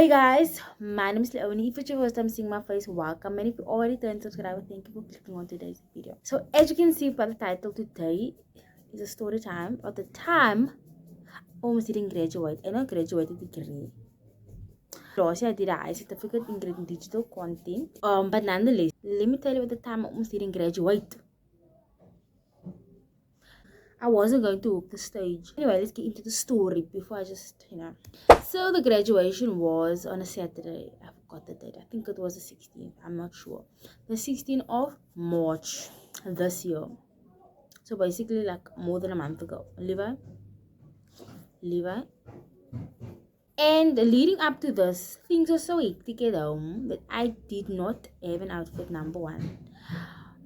Hey guys, my name is Leonie. If it's your first time seeing my face, welcome. And if you already turned subscriber, thank you for clicking on today's video. So as you can see by the title, today is a story time of the time I almost didn't graduate. And I graduated degree. Last year I did a high certificate in digital content. But nonetheless, let me tell you at the time I almost didn't graduate. I wasn't going to walk the stage. Anyway, let's get into the story before I just, So the graduation was on a Saturday. I forgot the date. I think it was the 16th. I'm not sure. The 16th of March this year. So basically like more than a month ago. Levi. And leading up to this, things were so hectic at home that I did not have an outfit, number one.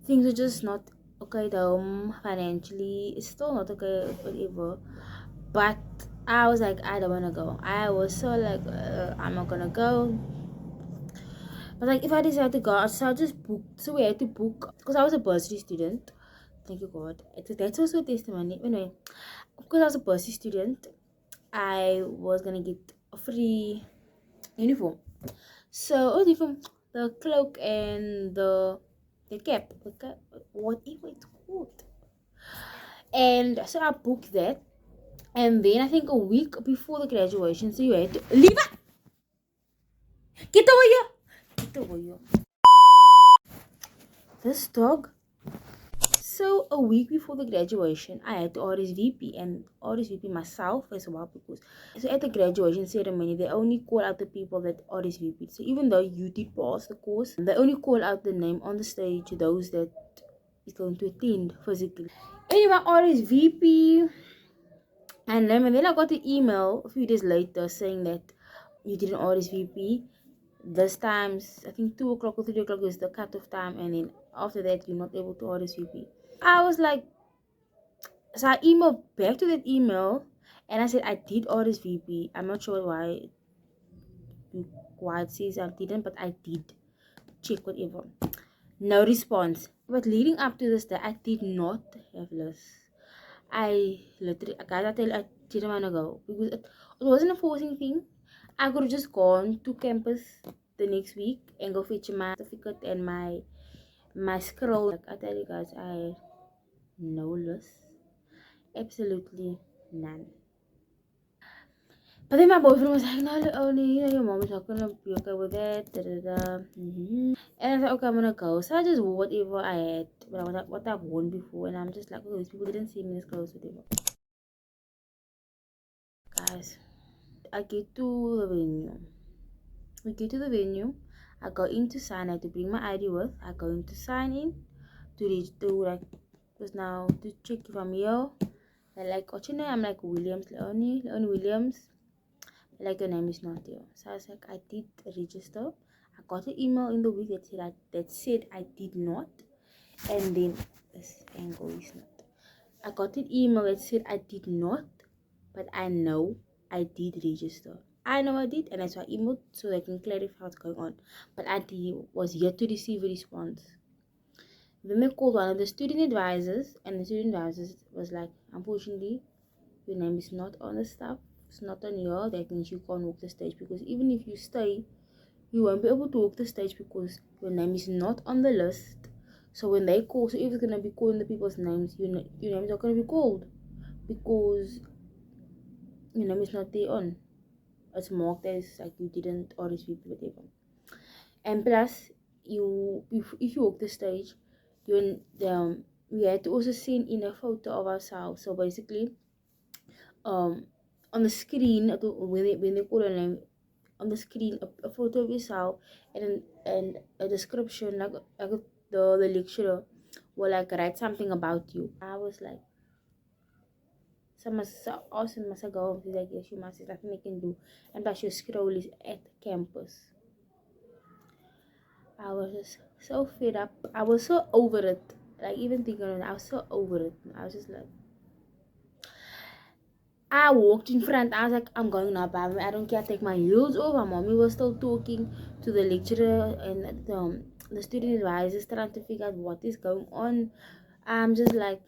Things were just not okay at home financially. It's still not okay, whatever. But I was like, I don't want to go. I was so like, I'm not gonna go. But like, if I decided to go, so I just booked. So we had to book because I was a bursary student. Thank you God. That's also a testimony. Anyway, because I was a bursary student, I was gonna get a free uniform. So uniform, the cloak and the cap, whatever it's called. And so I booked that. And then I think a week before the graduation, so you had to leave it. Get over here. Get over here. This dog. So a week before the graduation, I had to RSVP and RSVP myself as well because so at the graduation ceremony they only call out the people that RSVP. So even though you did pass the course, they only call out the name on the stage those that is going to attend physically. Anyway, RSVP. And then I got the email a few days later saying that you didn't RSVP. This times, I think 2 o'clock or 3 o'clock is the cutoff time, and then after that, you're not able to RSVP. I was like, so I emailed back to that email and I said, I did RSVP. I'm not sure why it says I didn't, but I did. Check whatever. No response. But leading up to this day, I did not have lists. I literally, guys, I didn't want to go because it wasn't a forcing thing. I could have just gone to campus the next week and go fetch my certificate and my scroll. Like I tell you guys, I had no list, absolutely none. But then my boyfriend was like, no, only your mom is not gonna be okay with that. Da, da, da. And I said, okay, I'm gonna go. So I just wore whatever I had, what I've worn before, and I'm just like, oh, these people didn't see me as close, whatever. Guys, I get to the venue. We get to the venue. I go in to sign. I had to bring my ID with. I go in to sign in to reach to like was now to check if I'm here. They're like, what's your name? I'm like Williams, Leonie Williams. They're like, your name is not here. So I was like, I did register. I got an email in the week that said I did not. And then this angle is not. I got an email that said I did not, but I know I did register. I know I did, and that's why I emailed so they can clarify what's going on. But I was yet to receive a response. Then they called one of the student advisors, and the student advisor was like, unfortunately, your name is not on the stuff. It's not on here. That means you can't walk the stage because even if you stay, you won't be able to walk the stage because your name is not on the list. So when they call, so if it's gonna be calling the people's names, your name is not gonna be called because your name is not there on. It's marked as like you didn't RSVP whatever. And plus, if you walk the stage, we had to also send in a photo of ourselves. So basically, on the screen when they call a name on the screen, a photo of yourself and a description like the lecturer will like write something about you. I was like, so awesome must go. He's like, yes, you must. There's nothing they can do. And plus, your scroll is at campus. I was just so fed up. I was so over it. Like even thinking on it, I was so over it. I was just like, I walked in front. I was like, I'm going now, but I don't care. Take my heels off. My mommy was still talking to the lecturer and the student advisors trying to figure out what is going on. I'm just like,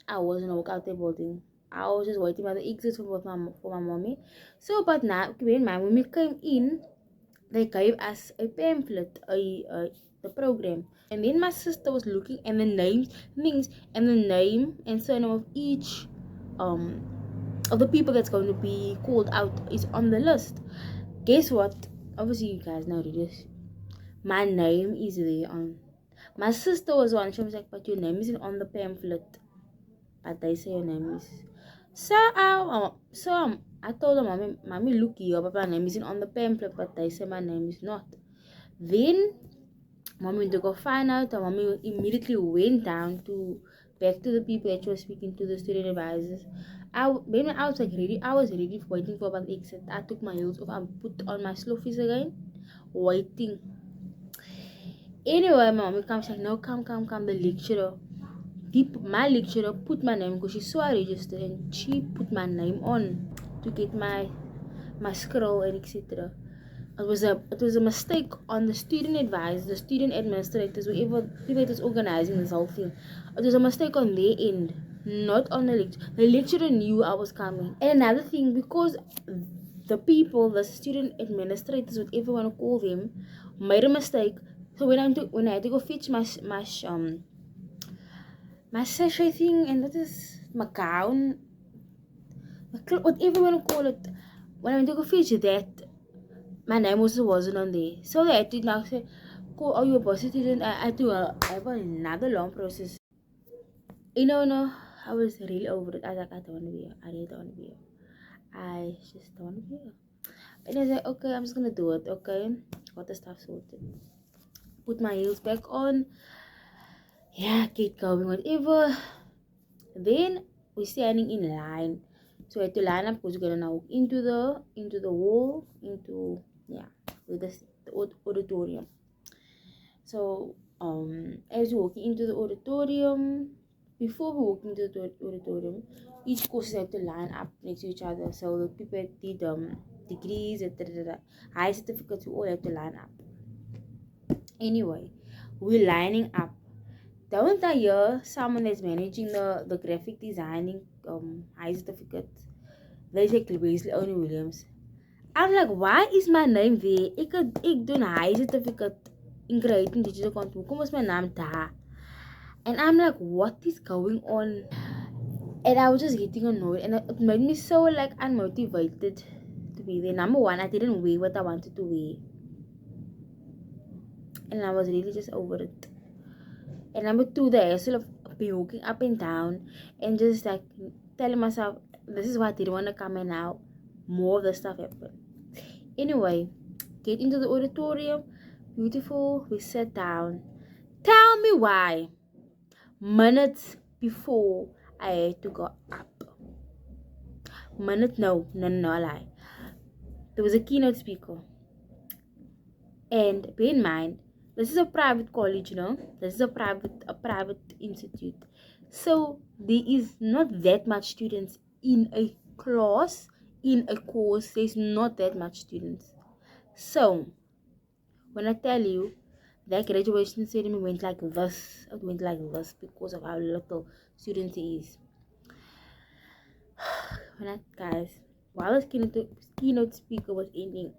I wasn't walk out the building. I was just waiting by the exit for my mommy. So, but now when my mommy came in, they gave us a pamphlet, the program. And then my sister was looking and the names, things, and the name and surname of each of the people that's going to be called out is on the list. Guess what? Obviously, you guys know this. My name is there on. My sister was one. She was like, "But your name isn't on the pamphlet." But they say your name is. I told her, mommy, look here, but my name isn't on the pamphlet. But they say my name is not. Then mommy went to go find out, and mommy immediately went down to back to the people that she was speaking to, the student advisors. When I was like ready, I was ready waiting for about the exit. I took my heels off, I put on my sloffies again, waiting. Anyway, my mommy comes like, no, come. The lecturer, my lecturer put my name because she saw I registered and she put my name on to get my scroll and etc. It was a mistake on the student advisors, the student administrators, whoever people that was organizing this whole thing. It was a mistake on their end, not on the lecturer. The lecturer knew I was coming. And another thing, because the people, the student administrators, whatever you want to call them, made a mistake. So when I had to go fetch my sachet thing, and that is my gown, whatever you want to call it, when I went to go fetch that, my name also wasn't on there. So they had to now say, "Go, oh, you're a boss student." I had to have another long process. No, I was really over it. I was like, I don't want to be here. I really don't want to be here. I just don't want to be here. And I was like, okay, I'm just gonna do it. Okay, got the stuff sorted. Put my heels back on. Yeah, keep going, whatever. Then we're standing in line. So we had to line up because we're gonna now walk into the wall, with the auditorium. So as we're walking into the auditorium, before we walk into the auditorium, each courses have to line up next to each other. So the people that did degrees, high certificates, we all have to line up. Anyway, we're lining up. Don't I hear someone that's managing the graphic designing high certificate? They say Wesley Oni Williams. I'm like, why is my name there? Ik doe een high certificate in creating digital content. Kom is my naam daar? And I'm like, what is going on? And I was just getting annoyed, and it made me so like unmotivated to be there. Number one, I didn't wear what I wanted to wear, and I was really just over it. And number two, the hassle of walking up and down and just like telling myself, this is why I didn't want to come, and now more of the stuff happened. Anyway, get into the auditorium. Beautiful. We sat down. Tell me why. Minutes before I had to go up. No, I lie. There was a keynote speaker. And bear in mind, this is a private college, no? This is a private institute. So there is not that much students in a class, in a course. There's not that much students. So when I tell you that graduation ceremony went like this, it went like this because of how little students there is. Guys, while the keynote speaker was ending,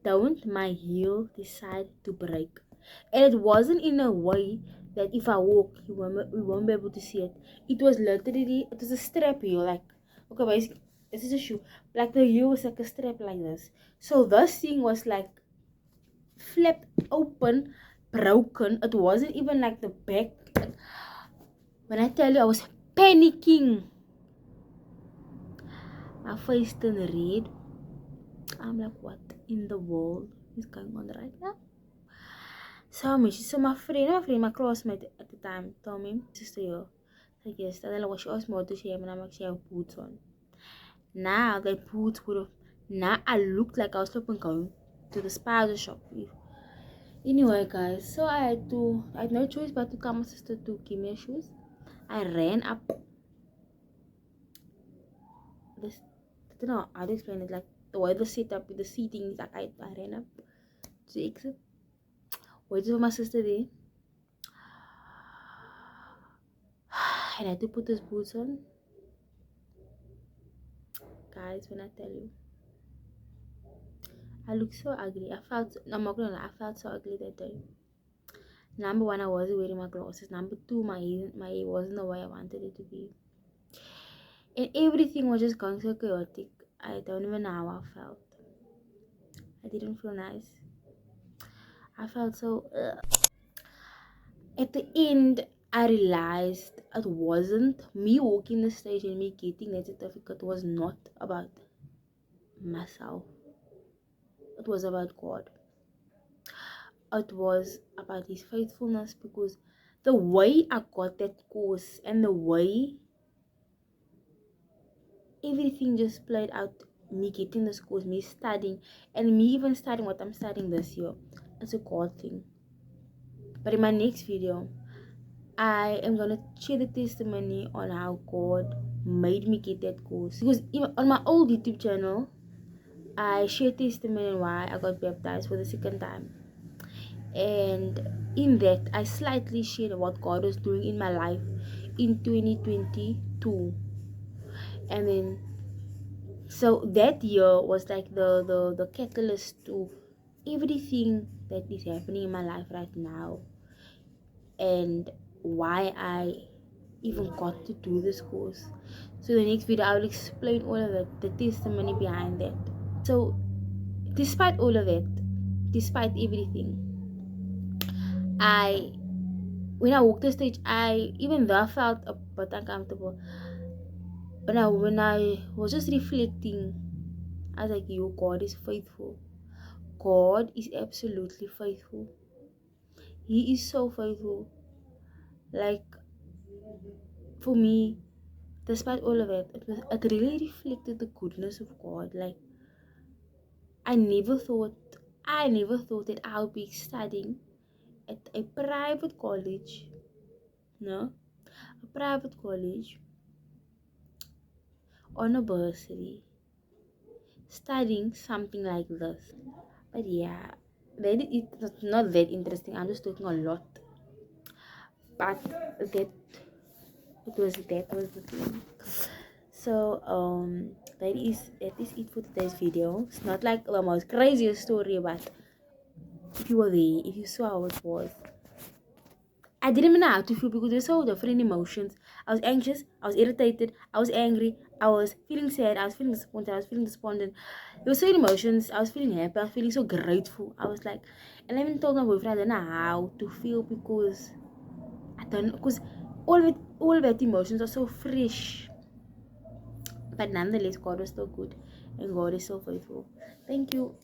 don't my heel decide to break. And it wasn't in a way that if I walk, we won't be able to see it. It was literally, it was a strap heel, like, okay, basically, this is a shoe. Like the heel was like a strap like this. So this thing was like flipped open, broken. It wasn't even like the back. When I tell you, I was panicking. My face turned red. I'm like, what in the world is going on right now? So my friend, my classmate at the time told me, sister, yo, like, yes, that I was she asked me what to share, and I'm like, she have boots on. Now the boots would have, now I looked like I was looking going to the spider shop. Anyway, guys, so I had no choice but to tell my sister to give me shoes. I ran up this, I don't know how to explain it, like the way the setup with the seating is like I ran up to the exit, waited for my sister there, and I had to put those boots on. Guys, when I tell you, I looked so ugly. I'm not gonna lie, I felt so ugly that day. Number one, I wasn't wearing my glasses. Number two, my hair wasn't the way I wanted it to be. And everything was just going so chaotic. I don't even know how I felt. I didn't feel nice. I felt so At the end, I realized it wasn't me walking the stage and me getting that certificate was not about myself. It was about God. It was about His faithfulness, because the way I got that course and the way everything just played out, me getting this course, me studying, and me even studying what I'm studying this year, it's a God thing. But in my next video, I am gonna share the testimony on how God made me get that course. Because even on my old YouTube channel, I share testimony on why I got baptized for the second time. And in that, I slightly shared what God was doing in my life in 2022. And then, so that year was like the catalyst to everything that is happening in my life right now. And why I even got to do this course. So the next video I will explain all of it, the testimony behind that. So despite all of it, despite everything, when I walked the stage, even though I felt a bit uncomfortable, but when I was just reflecting, I was like, yo, God is faithful. God is absolutely faithful. He is so faithful. Like, for me, despite all of it, it really reflected the goodness of God. Like, I never thought that I would be studying at a private college, no, a private college on a bursary, studying something like this. But yeah, it's not that interesting. I'm just talking a lot. But that was the thing. So that is it for today's video. It's not like the most craziest story, but if you were there, if you saw how it was, I didn't even know how to feel, because there's so different emotions. I was anxious, I was irritated, I was angry, I was feeling sad, I was feeling disappointed, I was feeling despondent. There were so many emotions. I was feeling happy, I was feeling so grateful. I was like, and I even told my boyfriend I don't know how to feel, because all of that emotions are so fresh. But nonetheless, God was still good and God is so faithful. Thank you.